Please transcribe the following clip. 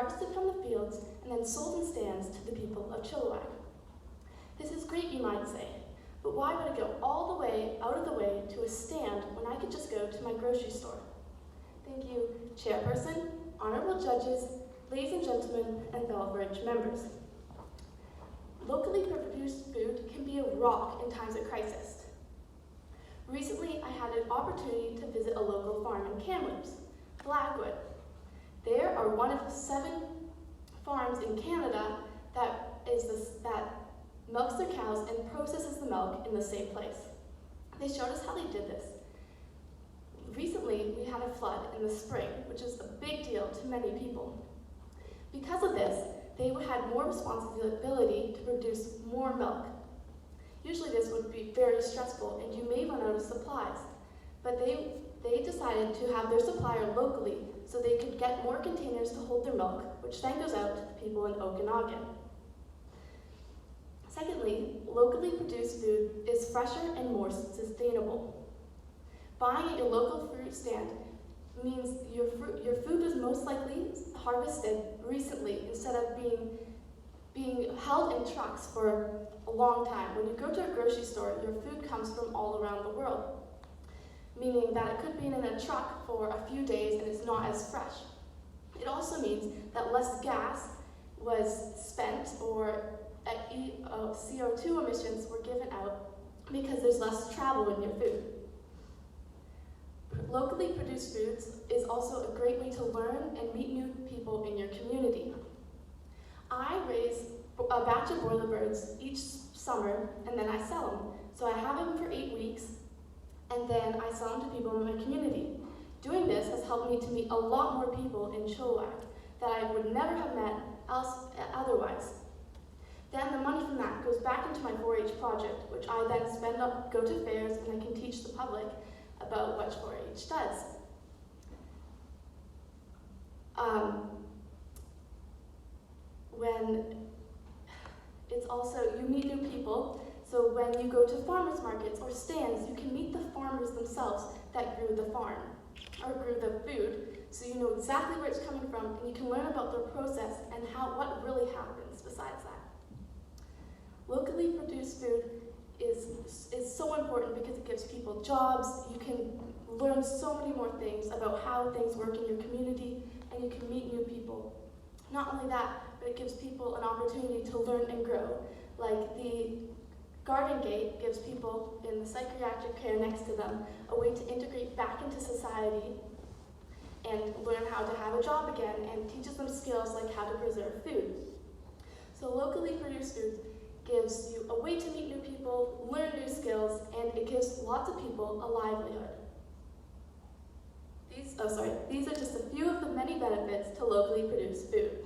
harvested from the fields and then sold in stands to the people of Chilliwack. This is great, you might say, but why would I go all the way out of the way to a stand when I could just go to my grocery store? Thank you, Chairperson, honorable judges, ladies and gentlemen, and fellow bridge members. Locally produced food can be a rock in times of crisis. Recently, I had an opportunity to visit a local farm in Kamloops, Blackwood. There are one of 7 farms in Canada that milks their cows and processes the milk in the same place. They showed us how they did this. Recently, we had a flood in the spring, which is a big deal to many people. Because of this, they had more responsibility to produce more milk. Usually this would be very stressful and you may run out of supplies, but they decided to have their supplier locally so they could get more containers to hold their milk, which then goes out to the people in Okanagan. Secondly, locally produced food is fresher and more sustainable. Buying at your local fruit stand means your food was most likely harvested recently instead of being held in trucks for a long time. When you go to a grocery store, your food comes from all around the world, meaning that it could be in a truck for a few days and it's not as fresh. It also means that less gas was spent or CO2 emissions were given out because there's less travel in your food. Locally produced foods is also a great way to learn and meet new people in your community. I raise a batch of broiler birds each summer and then I sell them. So I have them for 8 weeks and then I sell them to people in my community. Doing this has helped me to meet a lot more people in Chilliwack that I would never have met otherwise. Then the money from that goes back into my 4-H project, which I then spend up, go to fairs, and I can teach the public about what 4-H does. When it's also, you meet new people, so when you go to farmers markets or stands, you can meet the farmers themselves that grew the farm, or grew the food, so you know exactly where it's coming from, and you can learn about their process and what really happens besides that. Locally produced food is so important because it gives people jobs. You can learn so many more things about how things work in your community, and you can meet new people. Not only that, but it gives people an opportunity to learn and grow. Like the Garden Gate gives people in the psychiatric care next to them a way to integrate back into society and learn how to have a job again, and teaches them skills like how to preserve food. So locally produced food gives you a way to meet new people, learn new skills, and it gives lots of people a livelihood. These are just a few of the many benefits to locally produced food.